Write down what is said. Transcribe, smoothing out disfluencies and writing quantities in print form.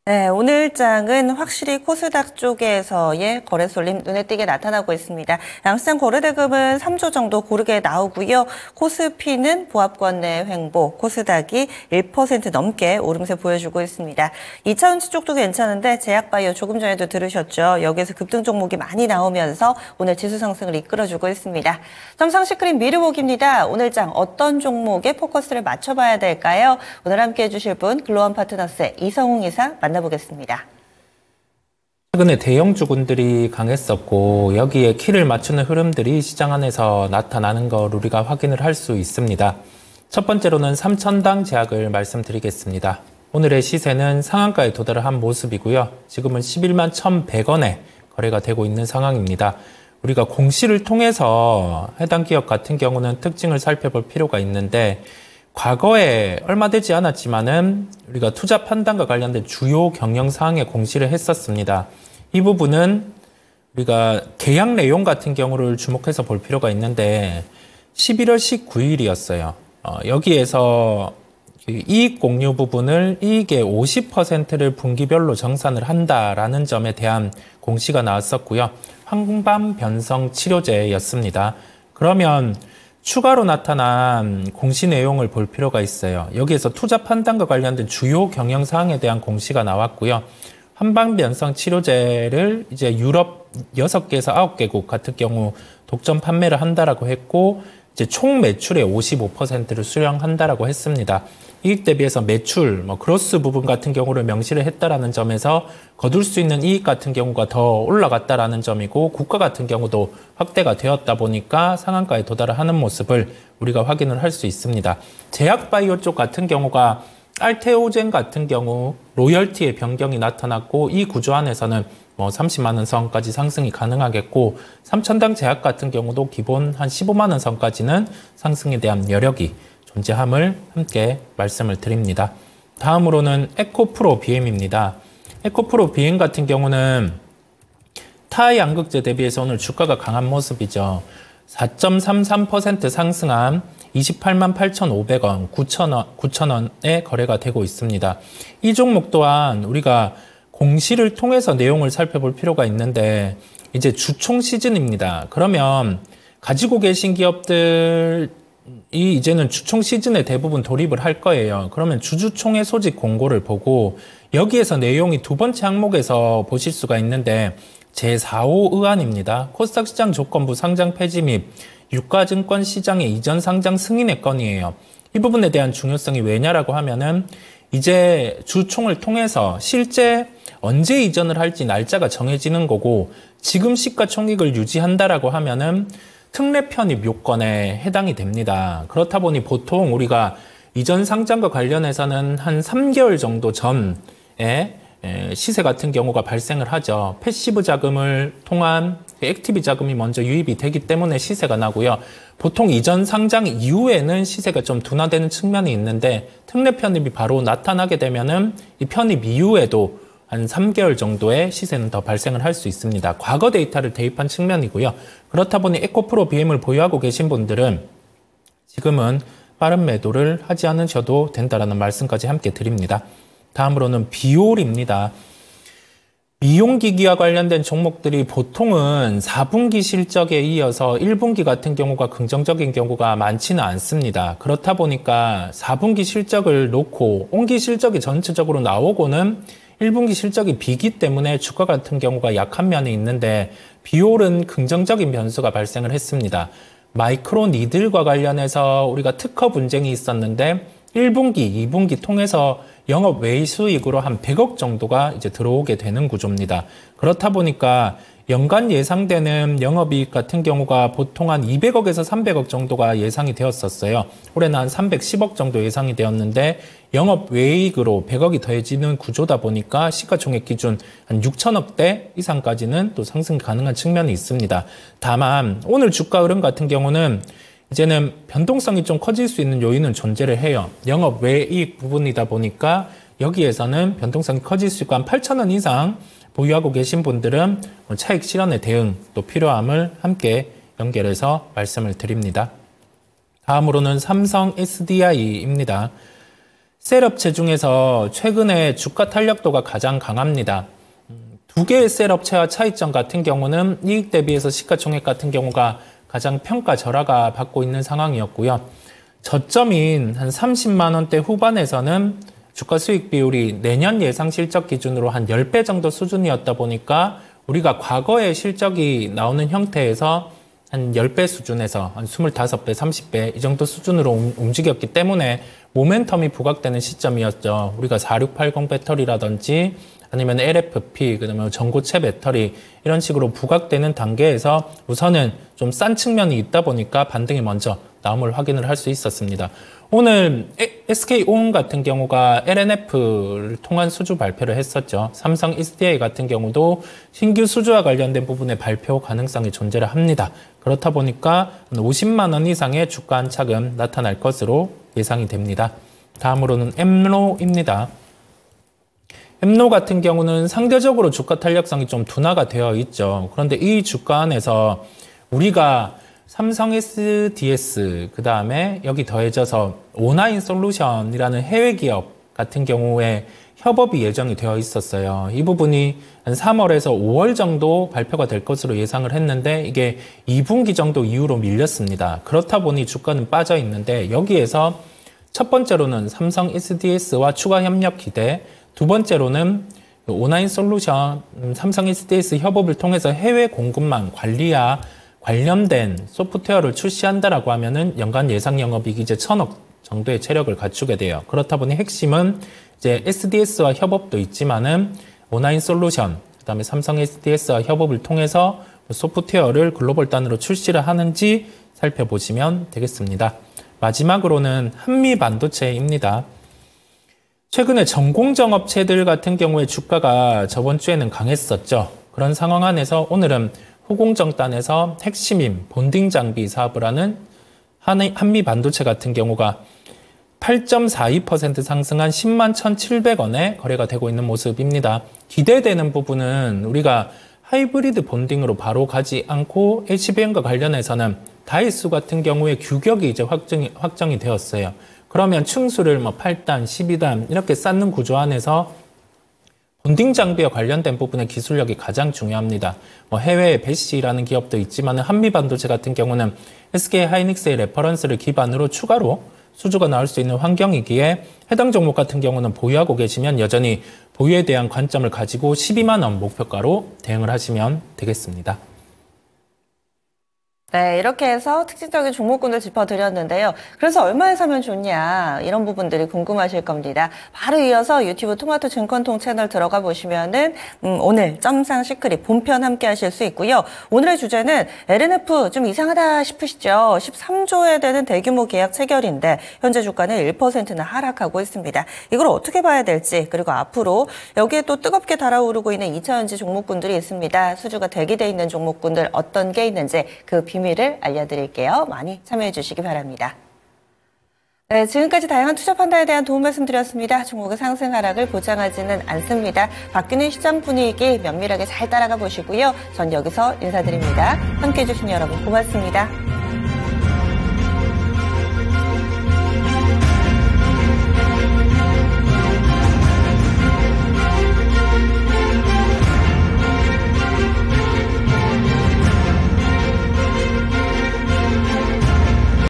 네, 오늘 장은 확실히 코스닥 쪽에서의 거래 쏠림 눈에 띄게 나타나고 있습니다. 양시장 거래대금은 3조 정도 고르게 나오고요. 코스피는 보합권 내 횡보, 코스닥이 1% 넘게 오름세 보여주고 있습니다. 2차전지 쪽도 괜찮은데 제약바이오 조금 전에도 들으셨죠. 여기에서 급등 종목이 많이 나오면서 오늘 지수 상승을 이끌어주고 있습니다. 삼성시크릿 미르목입니다. 오늘 장 어떤 종목에 포커스를 맞춰봐야 될까요? 오늘 함께해 주실 분 글로원 파트너스의 이성웅 이사 만나보겠습니다. 최근에 대형 주군들이 강했었고 여기에 키를 맞추는 흐름들이 시장 안에서 나타나는 걸 우리가 확인을 할 수 있습니다. 첫 번째로는 3,000당 제약을 말씀드리겠습니다. 오늘의 시세는 상한가에 도달을 한 모습이고요. 지금은 11만 1,100원에 거래가 되고 있는 상황입니다. 우리가 공시를 통해서 해당 기업 같은 경우는 특징을 살펴볼 필요가 있는데 과거에 얼마 되지 않았지만은 우리가 투자 판단과 관련된 주요 경영 사항에 공시를 했었습니다. 이 부분은 우리가 계약 내용 같은 경우를 주목해서 볼 필요가 있는데 11월 19일이었어요. 여기에서 이익 공유 부분을 이익의 50%를 분기별로 정산을 한다라는 점에 대한 공시가 나왔었고요. 황반 변성 치료제였습니다. 그러면 추가로 나타난 공시 내용을 볼 필요가 있어요. 여기에서 투자 판단과 관련된 주요 경영 사항에 대한 공시가 나왔고요. 한방 변성 치료제를 이제 유럽 6개에서 9개국 같은 경우 독점 판매를 한다라고 했고 이제 총 매출의 55%를 수령한다라고 했습니다. 이익 대비해서 매출, 그로스 부분 같은 경우를 명시를 했다라는 점에서 거둘 수 있는 이익 같은 경우가 더 올라갔다라는 점이고 국가 같은 경우도 확대가 되었다 보니까 상한가에 도달을 하는 모습을 우리가 확인을 할 수 있습니다. 제약바이오 쪽 같은 경우가 알테오젠 같은 경우 로열티의 변경이 나타났고 이 구조 안에서는 30만 원 선까지 상승이 가능하겠고 3,000당 제약 같은 경우도 기본 한 15만 원 선까지는 상승에 대한 여력이 존재함을 함께 말씀을 드립니다. 다음으로는 에코프로 BM입니다. 에코프로 BM 같은 경우는 타 양극재 대비해서 오늘 주가가 강한 모습이죠. 4.33% 상승한 28만 8,500원, 9,000원에 거래가 되고 있습니다. 이 종목 또한 우리가 공시를 통해서 내용을 살펴볼 필요가 있는데 이제 주총 시즌입니다. 그러면 가지고 계신 기업들이 이제는 주총 시즌에 대부분 돌입을 할 거예요. 그러면 주주총회 소집 공고를 보고 여기에서 내용이 두 번째 항목에서 보실 수가 있는데 제4호 의안입니다. 코스닥 시장 조건부 상장 폐지 및 유가증권 시장의 이전 상장 승인의 건이에요. 이 부분에 대한 중요성이 왜냐라고 하면은 이제 주총을 통해서 실제 언제 이전을 할지 날짜가 정해지는 거고 지금 시가총액을 유지한다라고 하면은 특례 편입 요건에 해당이 됩니다. 그렇다 보니 보통 우리가 이전 상장과 관련해서는 한 3개월 정도 전에 시세 같은 경우가 발생을 하죠. 패시브 자금을 통한 액티브 자금이 먼저 유입이 되기 때문에 시세가 나고요. 보통 이전 상장 이후에는 시세가 좀 둔화되는 측면이 있는데 특례 편입이 바로 나타나게 되면은 이 편입 이후에도 한 3개월 정도의 시세는 더 발생을 할 수 있습니다. 과거 데이터를 대입한 측면이고요. 그렇다 보니 에코프로 BM을 보유하고 계신 분들은 지금은 빠른 매도를 하지 않으셔도 된다라는 말씀까지 함께 드립니다. 다음으로는 비올입니다. 미용기기와 관련된 종목들이 보통은 4분기 실적에 이어서 1분기 같은 경우가 긍정적인 경우가 많지는 않습니다. 그렇다 보니까 4분기 실적을 놓고 온기 실적이 전체적으로 나오고는 1분기 실적이 비기 때문에 주가 같은 경우가 약한 면이 있는데 비올은 긍정적인 변수가 발생을 했습니다. 마이크로 니들과 관련해서 우리가 특허 분쟁이 있었는데 1분기, 2분기 통해서 영업 외의 수익으로 한 100억 정도가 이제 들어오게 되는 구조입니다. 그렇다 보니까 연간 예상되는 영업이익 같은 경우가 보통 한 200억에서 300억 정도가 예상이 되었었어요. 올해는 한 310억 정도 예상이 되었는데 영업 외익으로 100억이 더해지는 구조다 보니까 시가총액 기준 한 6천억대 이상까지는 또 상승 가능한 측면이 있습니다. 다만 오늘 주가 흐름 같은 경우는 이제는 변동성이 좀 커질 수 있는 요인은 존재를 해요. 영업 외이익 부분이다 보니까 여기에서는 변동성이 커질 수 있고 한 8,000원 이상 보유하고 계신 분들은 차익 실현의 대응 또 필요함을 함께 연결해서 말씀을 드립니다. 다음으로는 삼성 SDI입니다. 셀업체 중에서 최근에 주가 탄력도가 가장 강합니다. 두 개의 셀업체와 차이점 같은 경우는 이익 대비해서 시가총액 같은 경우가 가장 평가 절하가 받고 있는 상황이었고요. 저점인 한 30만 원대 후반에서는 주가 수익 비율이 내년 예상 실적 기준으로 한 10배 정도 수준이었다 보니까 우리가 과거의 실적이 나오는 형태에서 한 10배 수준에서 한 25배, 30배 이 정도 수준으로 움직였기 때문에 모멘텀이 부각되는 시점이었죠. 우리가 4680 배터리라든지 아니면 LFP, 그다음에 전고체 배터리 이런 식으로 부각되는 단계에서 우선은 좀 싼 측면이 있다 보니까 반등이 먼저 나옴을 확인을 할 수 있었습니다. 오늘 SK온 같은 경우가 LNF를 통한 수주 발표를 했었죠. 삼성 SDI 같은 경우도 신규 수주와 관련된 부분의 발표 가능성이 존재를 합니다. 그렇다 보니까 50만 원 이상의 주가 안착은 나타날 것으로 예상이 됩니다. 다음으로는 엠로입니다. 엠로 같은 경우는 상대적으로 주가 탄력성이 좀 둔화가 되어 있죠. 그런데 이 주가 안에서 우리가 삼성 SDS, 그 다음에 여기 더해져서 오나인 솔루션이라는 해외 기업 같은 경우에 협업이 예정이 되어 있었어요. 이 부분이 한 3월에서 5월 정도 발표가 될 것으로 예상을 했는데 이게 2분기 정도 이후로 밀렸습니다. 그렇다 보니 주가는 빠져 있는데 여기에서 첫 번째로는 삼성 SDS와 추가 협력 기대, 두 번째로는 오나인 솔루션, 삼성 SDS 협업을 통해서 해외 공급망 관리와 관련된 소프트웨어를 출시한다라고 하면은 연간 예상 영업이익이 이제 1,000억 정도의 체력을 갖추게 돼요. 그렇다 보니 핵심은 이제 SDS와 협업도 있지만은 오나인 솔루션, 그다음에 삼성 SDS와 협업을 통해서 소프트웨어를 글로벌 단위로 출시를 하는지 살펴보시면 되겠습니다. 마지막으로는 한미 반도체입니다. 최근에 전공정 업체들 같은 경우에 주가가 저번 주에는 강했었죠. 그런 상황 안에서 오늘은 후공정단에서 핵심인 본딩 장비 사업을 하는 한미 반도체 같은 경우가 8.42% 상승한 10만 1,700원에 거래가 되고 있는 모습입니다. 기대되는 부분은 우리가 하이브리드 본딩으로 바로 가지 않고 HBM과 관련해서는 다이수 같은 경우에 규격이 이제 확정이 되었어요. 그러면 층수를 8단, 12단 이렇게 쌓는 구조 안에서 본딩 장비와 관련된 부분의 기술력이 가장 중요합니다. 해외에 배시라는 기업도 있지만 한미 반도체 같은 경우는 SK 하이닉스의 레퍼런스를 기반으로 추가로 수주가 나올 수 있는 환경이기에 해당 종목 같은 경우는 보유하고 계시면 여전히 보유에 대한 관점을 가지고 12만 원 목표가로 대응을 하시면 되겠습니다. 네, 이렇게 해서 특징적인 종목군을 짚어드렸는데요. 그래서 얼마에 사면 좋냐 이런 부분들이 궁금하실 겁니다. 바로 이어서 유튜브 토마토 증권통 채널 들어가 보시면은 오늘 점상 시크릿 본편 함께 하실 수 있고요. 오늘의 주제는 LNF 좀 이상하다 싶으시죠? 13조에 되는 대규모 계약 체결인데 현재 주가는 1%나 하락하고 있습니다. 이걸 어떻게 봐야 될지, 그리고 앞으로 여기에 또 뜨겁게 달아오르고 있는 2차전지 종목군들이 있습니다. 수주가 대기돼 있는 종목군들 어떤 게 있는지 그 비밀을 알려드릴게요. 많이 참여해 주시기 바랍니다. 네, 지금까지 다양한 투자 판단에 대한 도움 말씀드렸습니다. 종목의 상승 하락을 보장하지는 않습니다. 바뀌는 시장 분위기 면밀하게 잘 따라가 보시고요. 전 여기서 인사드립니다. 함께해 주신 여러분 고맙습니다.